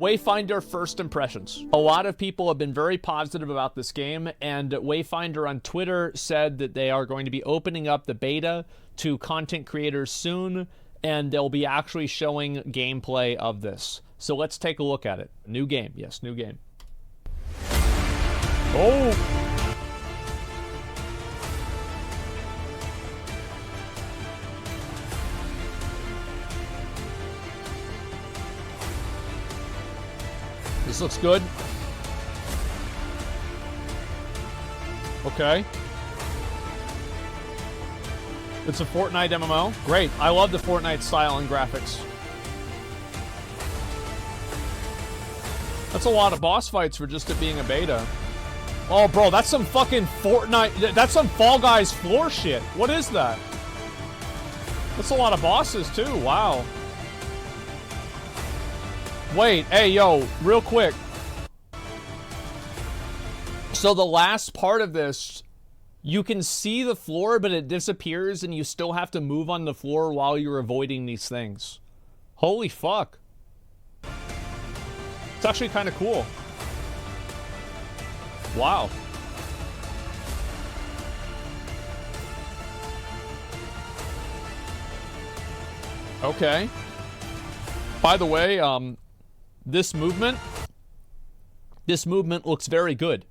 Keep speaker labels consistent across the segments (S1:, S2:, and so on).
S1: Wayfinder first impressions. A lot of people have been very positive about this game, and Wayfinder on Twitter said that they are going to be opening up the beta to content creators soon, and they'll be actually showing gameplay of this. So let's take a look at it. New game. Yes, new game. Oh! This looks good. Okay. It's a Fortnite MMO. Great. I love the Fortnite style and graphics. That's a lot of boss fights for just it being a beta. Oh, bro, that's some fucking Fortnite. That's some Fall Guys floor shit. What is that? That's a lot of bosses, too. Wow. Wait, hey, yo, real quick. So the last part of this, you can see the floor, but it disappears, and you still have to move on the floor while you're avoiding these things. Holy fuck. It's actually kind of cool. Wow. Okay. By the way, this movement looks very good.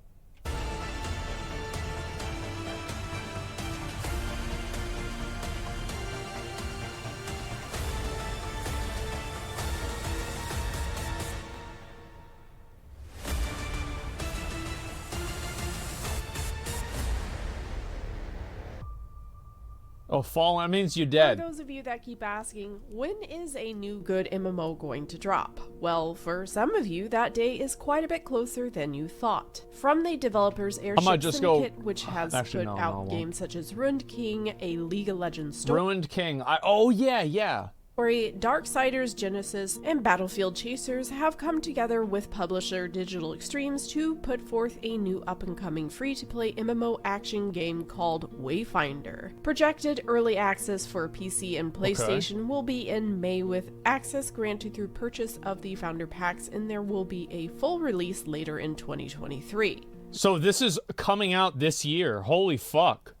S1: Oh, fall, that means you're dead.
S2: For those of you that keep asking, when is a new good MMO going to drop? Well, for some of you, that day is quite a bit closer than you thought. From the developers Airship Syndicate, which has put out games such as Ruined King, a League of Legends story.
S1: Ruined King. Oh, yeah.
S2: Darksiders Genesis and Battlefield Chasers have come together with publisher Digital Extremes to put forth a new up-and-coming free-to-play MMO action game called Wayfinder. Projected early access for PC and PlayStation will be in May, with access granted through purchase of the Founder Packs, and there will be a full release later in 2023.
S1: So this is coming out this year. Holy fuck.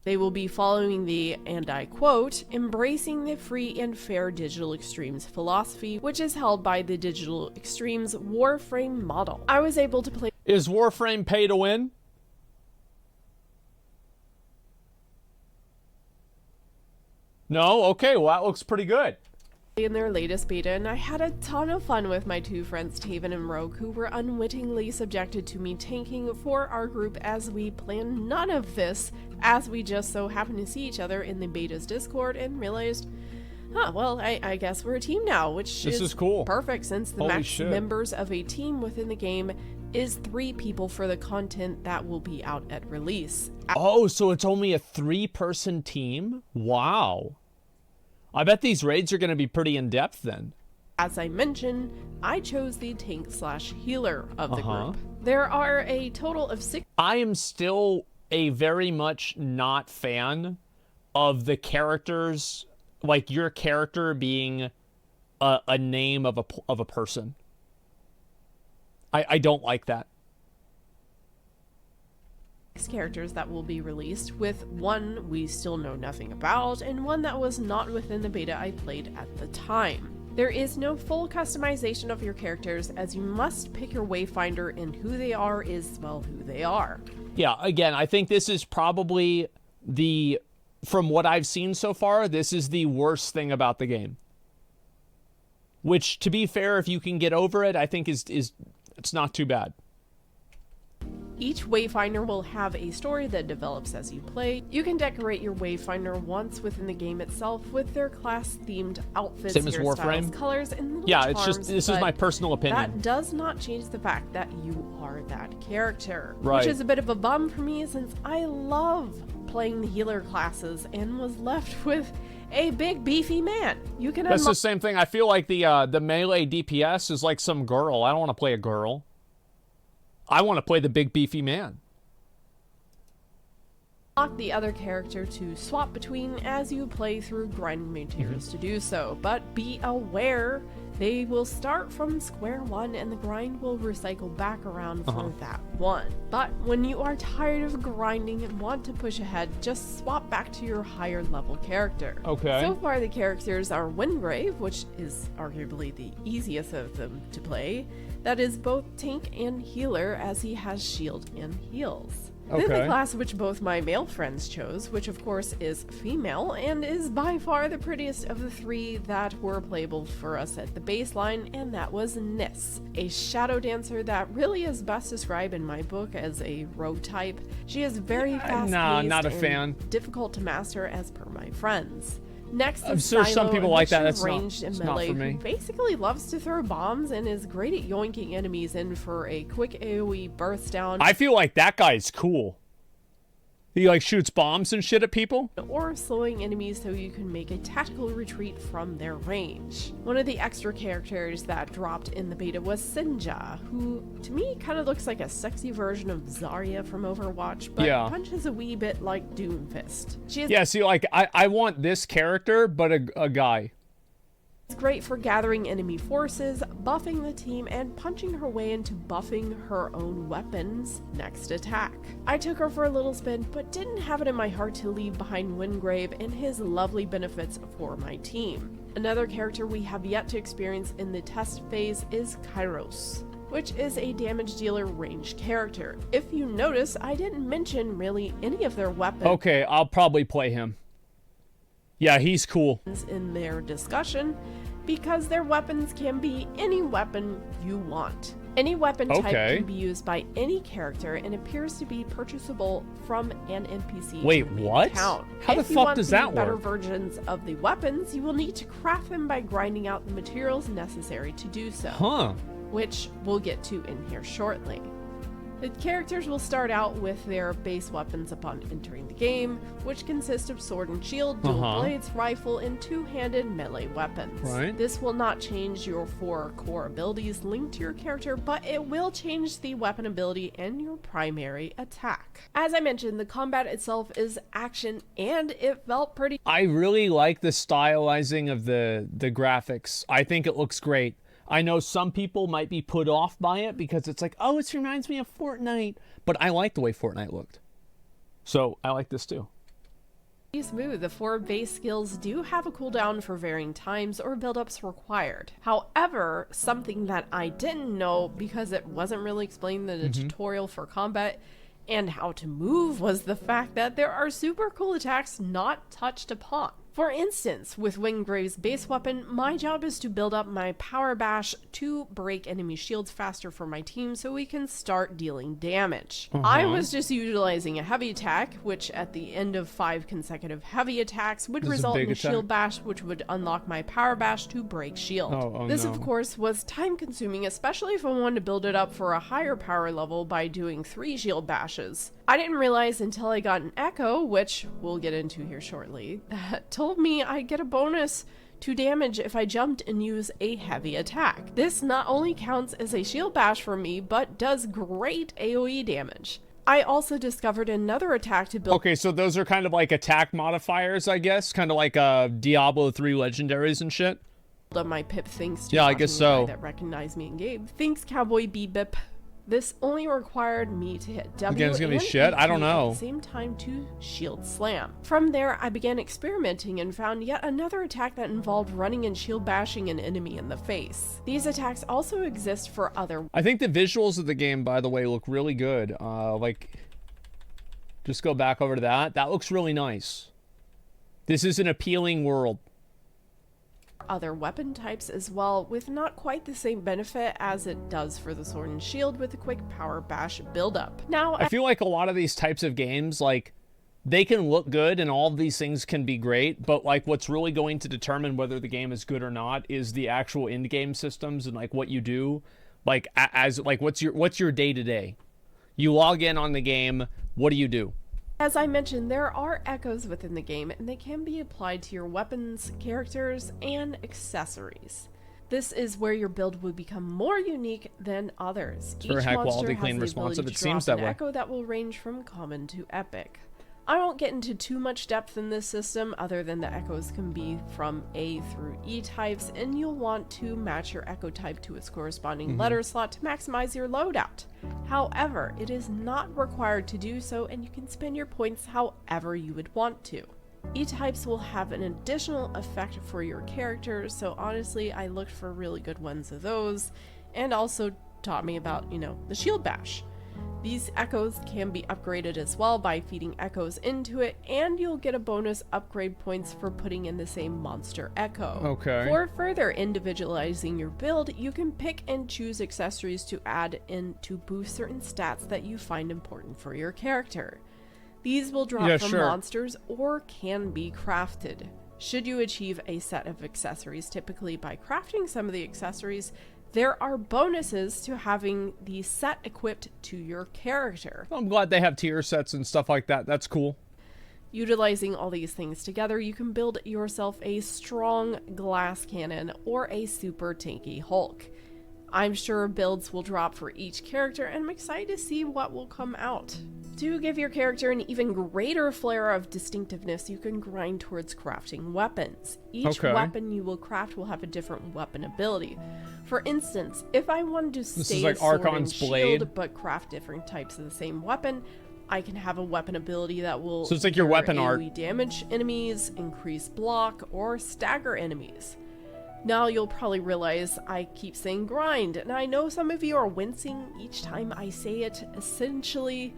S2: They will be following the, and I quote, embracing the free and fair Digital Extremes philosophy, which is held by the Digital Extremes Warframe model. I was able to play...
S1: Is Warframe pay to win? No? Okay, well that looks pretty good.
S2: In their latest beta, and I had a ton of fun with my two friends Taven and Rogue, who were unwittingly subjected to me tanking for our group as we planned none of this, as we just so happened to see each other in the beta's Discord and realized, well, I guess we're a team now, which is cool. Perfect, since the max members of a team within the game is 3 people for the content that will be out at release.
S1: Oh, so it's only a 3-person team? Wow. I bet these raids are going to be pretty in-depth then.
S2: As I mentioned, I chose the tank/healer of the group. There are a total of 6...
S1: I am still a very much not fan of the characters, like your character being a name of a person. I don't like that.
S2: Characters that will be released, with one we still know nothing about and one that was not within the beta I played at the time. There is no full customization of your characters, as you must pick your Wayfinder, and who they are is, well, who they are.
S1: Yeah, again, I think this is probably from what I've seen so far, this is the worst thing about the game. Which, to be fair, if you can get over it, I think it's not too bad.
S2: Each Wayfinder will have a story that develops as you play. You can decorate your Wayfinder once within the game itself with their class-themed outfits,
S1: same as Warframe,
S2: colors, and little
S1: yeah,
S2: charms,
S1: it's just this is my personal opinion.
S2: That does not change the fact that you are that character,
S1: right?
S2: Which is a bit of a bum for me, since I love playing the healer classes and was left with a big beefy man. You can.
S1: That's the same thing. I feel like the melee DPS is like some girl. I don't want to play a girl. I want to play the big beefy man.
S2: Unlock the other character to swap between as you play through grinding materials to do so, but be aware They will start from square one and the grind will recycle back around for that one. But when you are tired of grinding and want to push ahead, just swap back to your higher level character.
S1: Okay.
S2: So far the characters are Wingrave, which is arguably the easiest of them to play. That is both tank and healer, as he has shield and heals. Then the class which both my male friends chose, which of course is female, and is by far the prettiest of the three that were playable for us at the baseline, and that was Nis, a shadow dancer that really is best described in my book as a rogue type. She is very fast-paced
S1: not a
S2: and
S1: fan.
S2: difficult to master as per my friends. Next
S1: I'm
S2: is
S1: sure
S2: Silo,
S1: some people like that. That's
S2: ranged
S1: not,
S2: and
S1: it's not
S2: melee,
S1: for me.
S2: who basically loves to throw bombs and is great at yoinking enemies in for a quick AoE burst down.
S1: I feel like that guy's cool. He like shoots bombs and shit at people?
S2: Or slowing enemies so you can make a tactical retreat from their range. One of the extra characters that dropped in the beta was Sinja, who to me kind of looks like a sexy version of Zarya from Overwatch, but punches a wee bit like Doomfist.
S1: Yeah, see, like, I want this character, but a guy.
S2: It's great for gathering enemy forces, buffing the team, and punching her way into buffing her own weapons' next attack. I took her for a little spin, but didn't have it in my heart to leave behind Wingrave and his lovely benefits for my team. Another character we have yet to experience in the test phase is Kairos, which is a damage dealer ranged character. If you notice, I didn't mention really any of their weapons.
S1: Okay, I'll probably play him. Yeah, he's cool.
S2: In their discussion, because their weapons can be any weapon you want. Any weapon type can be used by any character and appears to be purchasable from an NPC.
S1: Wait, what?
S2: Account.
S1: How the fuck does that work?
S2: Better versions of the weapons, you will need to craft them by grinding out the materials necessary to do so. Which we'll get to in here shortly. The characters will start out with their base weapons upon entering the game, which consist of sword and shield, dual blades, rifle, and two-handed melee weapons. This will not change your 4 core abilities linked to your character, but it will change the weapon ability and your primary attack. As I mentioned, the combat itself is action, and it felt pretty.
S1: I really like the stylizing of the graphics. I think it looks great. I know some people might be put off by it because it's like, oh, it reminds me of Fortnite. But I like the way Fortnite looked. So I like this too.
S2: Smooth. The 4 base skills do have a cooldown for varying times or buildups required. However, something that I didn't know because it wasn't really explained in the tutorial for combat and how to move was the fact that there are super cool attacks not touched upon. For instance, with Wingrave's base weapon, my job is to build up my power bash to break enemy shields faster for my team so we can start dealing damage. I was just utilizing a heavy attack, which at the end of 5 consecutive heavy attacks would result in a shield bash, which would unlock my power bash to break shield. This of course was time consuming, especially if I wanted to build it up for a higher power level by doing 3 shield bashes. I didn't realize until I got an echo, which we'll get into here shortly, that told me I'd get a bonus to damage if I jumped and use a heavy attack. This not only counts as a shield bash for me, but does great AoE damage. I also discovered another attack to build.
S1: Okay, so those are kind of like attack modifiers, I guess? Kind of like Diablo 3 legendaries and shit?
S2: Up my pip thanks to
S1: I guess so.
S2: That recognized me in game. Thanks, Cowboy Bebop. This only required me to hit W
S1: it's gonna
S2: and
S1: be shit? I don't know.
S2: at the same time to shield slam. From there, I began experimenting and found yet another attack that involved running and shield bashing an enemy in the face. These attacks also exist for other.
S1: I think the visuals of the game, by the way, look really good. Like, just go back over to that. That looks really nice. This is an appealing world.
S2: Other weapon types as well, with not quite the same benefit as it does for the sword and shield with a quick power bash buildup. Now,
S1: I feel like a lot of these types of games, like, they can look good and all of these things can be great, but like what's really going to determine whether the game is good or not is the actual in-game systems and like what you do. Like, as like what's your day-to-day? You log in on the game, what do you do?
S2: As I mentioned, there are echoes within the game, and they can be applied to your weapons, characters, and accessories. This is where your build will become more unique than others.
S1: It's very high quality, clean, responsive. It seems that way.
S2: Echo that will range from common to epic. I won't get into too much depth in this system other than the echoes can be from A through E types, and you'll want to match your echo type to its corresponding letter slot to maximize your loadout. However, it is not required to do so, and you can spend your points however you would want to. E-types will have an additional effect for your character, so honestly I looked for really good ones of those, and also taught me about, the shield bash. These echoes can be upgraded as well by feeding echoes into it, and you'll get a bonus upgrade points for putting in the same monster echo.
S1: Okay.
S2: For further individualizing your build, you can pick and choose accessories to add in to boost certain stats that you find important for your character. These will drop from monsters or can be crafted. Should you achieve a set of accessories, typically by crafting some of the accessories, there are bonuses to having the set equipped to your character.
S1: I'm glad they have tier sets and stuff like that. That's cool.
S2: Utilizing all these things together, you can build yourself a strong glass cannon or a super tanky Hulk. I'm sure builds will drop for each character, and I'm excited to see what will come out. To give your character an even greater flair of distinctiveness, you can grind towards crafting weapons. Each weapon you will craft will have a different weapon ability. For instance, if I wanted to stay
S1: like
S2: sword
S1: Archon's
S2: and
S1: blade,
S2: shield but craft different types of the same weapon, I can have a weapon ability that will
S1: so it's like your weapon art.
S2: Damage enemies, increase block, or stagger enemies. Now you'll probably realize I keep saying grind, and I know some of you are wincing each time I say it. Essentially,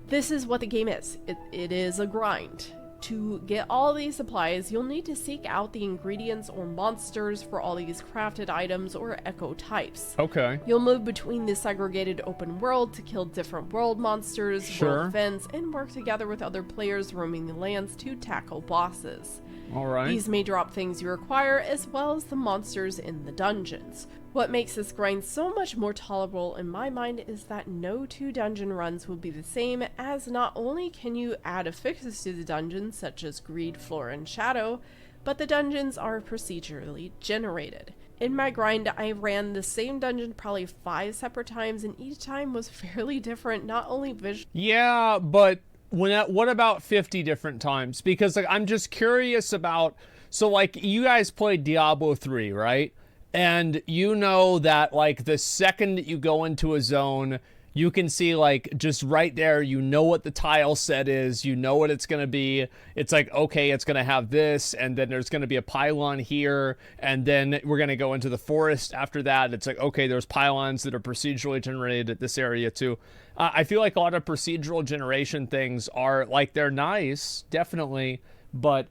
S2: this is what the game is. It is a grind. To get all these supplies, you'll need to seek out the ingredients or monsters for all these crafted items or echo types.
S1: Okay.
S2: You'll move between the segregated open world to kill different world monsters, world events, and work together with other players roaming the lands to tackle bosses.
S1: Alright.
S2: These may drop things you require, as well as the monsters in the dungeons. What makes this grind so much more tolerable in my mind is that no two dungeon runs will be the same, as not only can you add affixes to the dungeons, such as Greed, Floor, and Shadow, but the dungeons are procedurally generated. In my grind, I ran the same dungeon probably 5 separate times, and each time was fairly different, not only visually.
S1: Yeah, but what about 50 different times? Because I'm just curious about, so you guys played Diablo 3, right? And you know that the second that you go into a zone, you can see just right there, you know what the tile set is, you know what it's going to be. It's okay, it's going to have this, and then there's going to be a pylon here, and then we're going to go into the forest after that. It's okay, there's pylons that are procedurally generated at this area too. I feel like a lot of procedural generation things are they're nice, definitely, but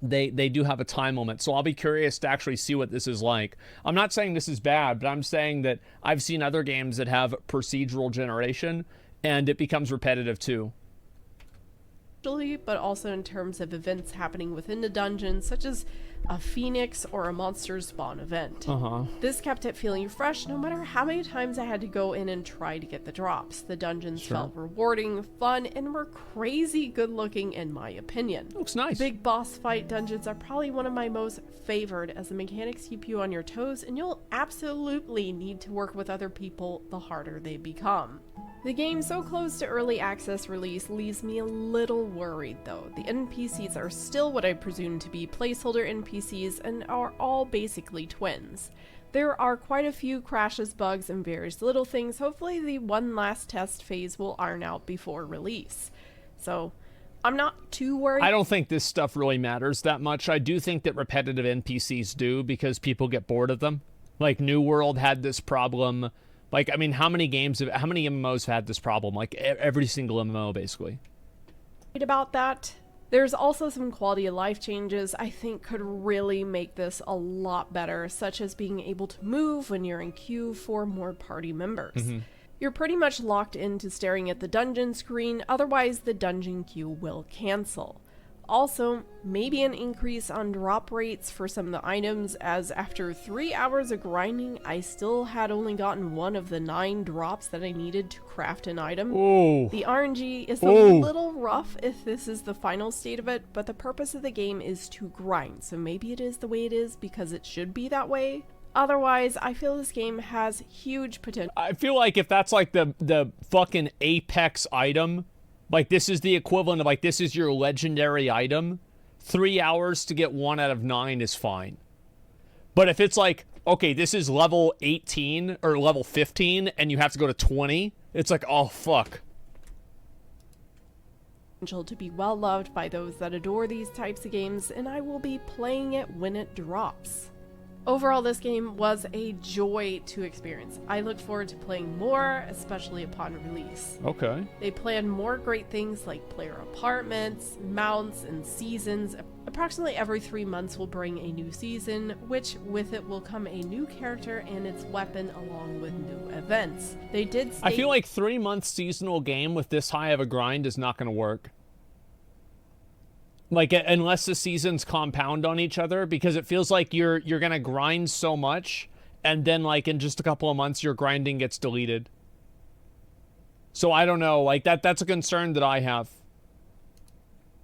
S1: they do have a time limit. So I'll be curious to actually see what this is like. I'm not saying this is bad, but I'm saying that I've seen other games that have procedural generation and it becomes repetitive too.
S2: But also in terms of events happening within the dungeon, such as a phoenix or a monster spawn event. This kept it feeling fresh no matter how many times I had to go in and try to get the drops. The dungeons felt rewarding, fun, and were crazy good looking in my opinion.
S1: Looks nice.
S2: Big boss fight dungeons are probably one of my most favored, as the mechanics keep you on your toes, and you'll absolutely need to work with other people the harder they become. The game so close to early access release leaves me a little worried though. The NPCs are still what I presume to be placeholder NPCs and are all basically twins. There are quite a few crashes, bugs, and various little things. Hopefully the one last test phase will iron out before release. So I'm not too worried.
S1: I don't think this stuff really matters that much. I do think that repetitive NPCs do because people get bored of them. New World had this problem. How many MMOs have had this problem? Every single MMO, basically.
S2: About that, there's also some quality of life changes I think could really make this a lot better, such as being able to move when you're in queue for more party members. You're pretty much locked into staring at the dungeon screen, otherwise the dungeon queue will cancel. Also, maybe an increase on drop rates for some of the items, as after 3 hours of grinding, I still had only gotten 1 of the 9 drops that I needed to craft an item.
S1: Ooh.
S2: The RNG is a little rough if this is the final state of it, but the purpose of the game is to grind, so maybe it is the way it is because it should be that way. Otherwise, I feel this game has huge potential.
S1: I feel like if that's the fucking apex item, Like, this is the equivalent of, like, this is your legendary item. 3 hours to get 1 out of 9 is fine. But if it's like, okay, this is level 18 or level 15 and you have to go to 20, it's like, oh, fuck.
S2: To be well loved by those that adore these types of games, and I will be playing it when it drops. Overall, this game was a joy to experience. I look forward to playing more, especially upon release.
S1: Okay.
S2: They plan more great things like player apartments, mounts, and seasons. Approximately every 3 months will bring a new season, which with it will come a new character and its weapon along with new events. They did state—
S1: I feel like 3-month seasonal game with this high of a grind is not going to work. Like, unless the seasons compound on each other, because it feels like you're gonna grind so much, and then, like, in just a couple of months, your grinding gets deleted. So I don't know, like, that's a concern that I have.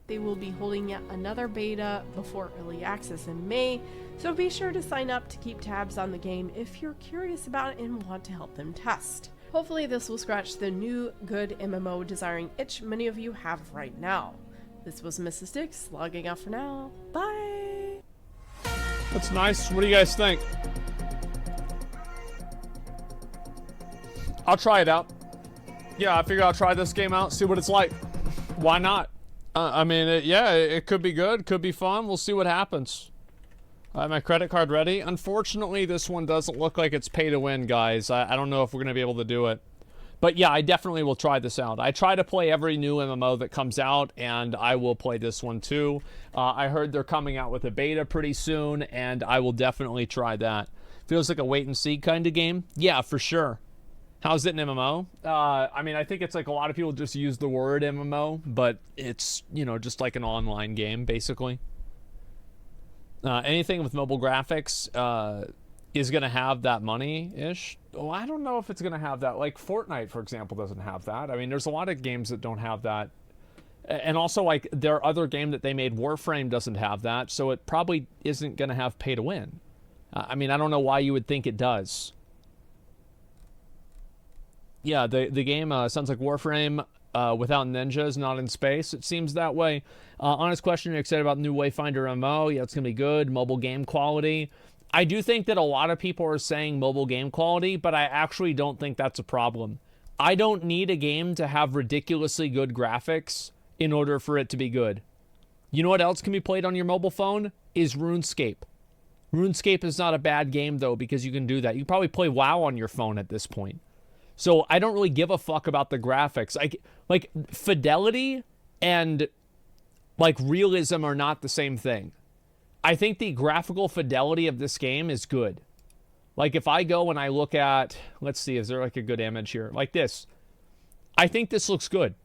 S2: They will be holding yet another beta before early access in May, so be sure to sign up to keep tabs on the game if you're curious about it and want to help them test. Hopefully this will scratch the new good MMO desiring itch many of you have right now. This was Mrs. Dix, logging out for now. Bye!
S1: That's nice. What do you guys think? I'll try it out. Yeah, I figure I'll try this game out, see what it's like. Why not? I mean, it could be good, could be fun. We'll see what happens. I have my credit card ready. Unfortunately, this one doesn't look like it's pay to win, guys. I don't know if we're going to be able to do it. But yeah, I definitely will try this out. I try to play every new MMO that comes out, and I will play this one too. I heard they're coming out with a beta pretty soon, and I will definitely try that. Feels like a wait-and-see kind of game. Yeah, for sure. How's it in MMO? I mean, I think it's like a lot of people just use the word MMO, but it's, you know, just like an online game, basically. Anything with mobile graphics is going to have that money-ish. Oh, I don't know if it's going to have that. Like, Fortnite, for example, doesn't have that. I mean, there's a lot of games that don't have that. And also, like, their other game that they made, Warframe, doesn't have that, so it probably isn't going to have pay-to-win. I mean, I don't know why you would think it does. Yeah, the game sounds like Warframe without ninjas, not in space. It seems that way. Honest question, are you excited about the new Wayfinder MMO? Yeah, it's going to be good. Mobile game quality. I do think that a lot of people are saying mobile game quality, but I actually don't think that's a problem. I don't need a game to have ridiculously good graphics in order for it to be good. You know what else can be played on your mobile phone? Is RuneScape. RuneScape is not a bad game, though, because you can do that. You can probably play WoW on your phone at this point. So I don't really give a fuck about the graphics. Like, fidelity and, like, realism are not the same thing. I think the graphical fidelity of this game is good. Like, if I go and I look at, let's see, is there like a good image here? Like this. I think this looks good.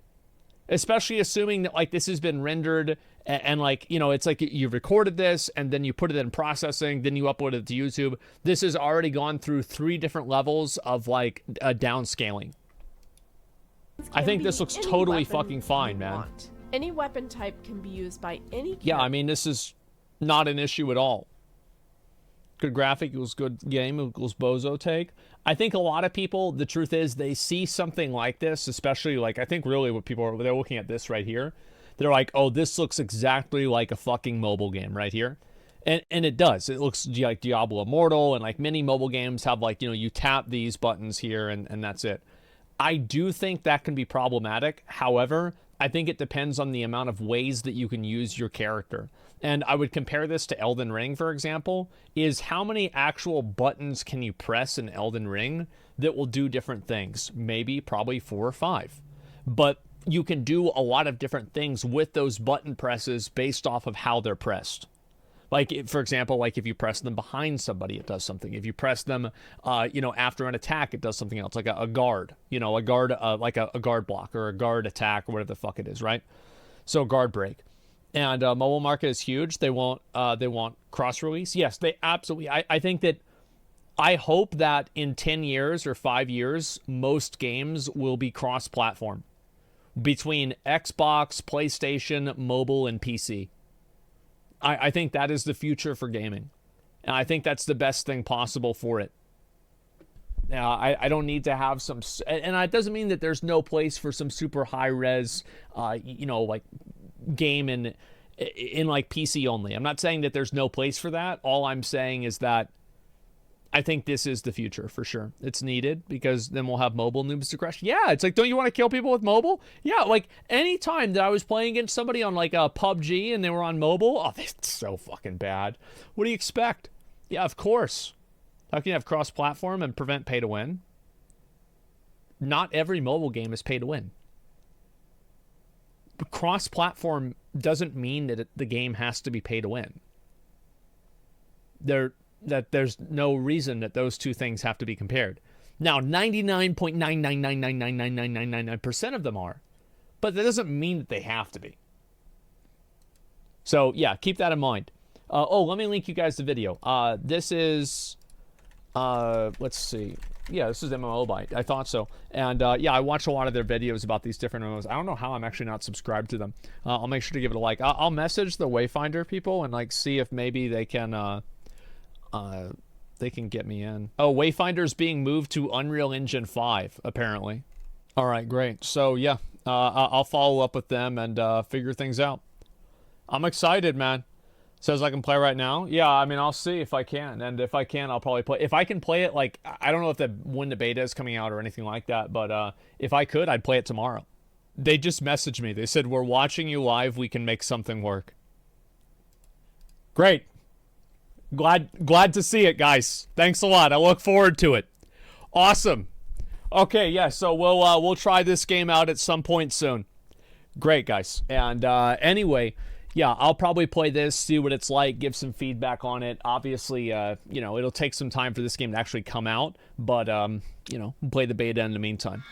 S1: Especially assuming that, like, this has been rendered and like, you know, it's like you recorded this and then you put it in processing, then you upload it to YouTube. This has already gone through 3 different levels of, like, downscaling. I think this looks totally fucking fine, man.
S2: Any weapon type can be used by any character.
S1: Yeah, I mean, this is not an issue at all. Good graphic equals good game equals bozo take. I think a lot of people, the truth is, they see something like this, especially, like, I think really what people are, they're looking at this right here. They're like, oh, this looks exactly like a fucking mobile game right here. And it does. It looks like Diablo Immortal, and like many mobile games have, like, you know, you tap these buttons here and that's it. I do think that can be problematic. However, I think it depends on the amount of ways that you can use your character. And I would compare this to Elden Ring, for example, is how many actual buttons can you press in Elden Ring that will do different things? Maybe, probably 4 or 5. But you can do a lot of different things with those button presses based off of how they're pressed. Like, for example, like if you press them behind somebody, it does something. If you press them, you know, after an attack, it does something else, like a guard. You know, a guard, like a guard block or a guard attack or whatever the fuck it is, right? So guard break. And mobile market is huge. They want cross release. Yes, they absolutely. I think that, I hope that in 10 years or 5 years, most games will be cross platform between Xbox, PlayStation, mobile, and PC. I think that is the future for gaming. And I think that's the best thing possible for it. I don't need to have some, and it doesn't mean that there's no place for some super high res, like game in like PC only. I'm not saying that there's no place for that. All I'm saying is that I think this is the future for sure. It's needed because then we'll have mobile noobs to crush. Yeah, it's like, don't you want to kill people with mobile? Yeah, like any time that I was playing against somebody on like a PUBG and they were on mobile, oh, that's so fucking bad. What do you expect? Yeah, of course. How can you have cross-platform and prevent pay to win? Not every mobile game is pay to win. But cross-platform doesn't mean that the game has to be pay to win. There's no reason that those two things have to be compared. Now, 99.999999999% of them are, but that doesn't mean that they have to be. So yeah, keep that in mind. Let me link you guys the video. This is, let's see. Yeah, this is MMO Byte. I thought so. And yeah, I watch a lot of their videos about these different MMOs. I don't know how I'm actually not subscribed to them. I'll make sure to give it a like. I'll message the Wayfinder people and like see if maybe they can get me in. Oh, Wayfinder's being moved to Unreal Engine 5, apparently. All right, great. So yeah, I'll follow up with them and figure things out. I'm excited, man. Says I can play right now. Yeah, I mean, I'll see if I can. And if I can, I'll probably play. If I can play it, like, I don't know if when the beta is coming out or anything like that, but if I could, I'd play it tomorrow. They just messaged me. They said, we're watching you live. We can make something work. Great. Glad to see it, guys. Thanks a lot. I look forward to it. Awesome. Okay, yeah, so we'll try this game out at some point soon. Great, guys. And anyway, yeah, I'll probably play this, see what it's like, give some feedback on it. Obviously, it'll take some time for this game to actually come out, but, play the beta in the meantime.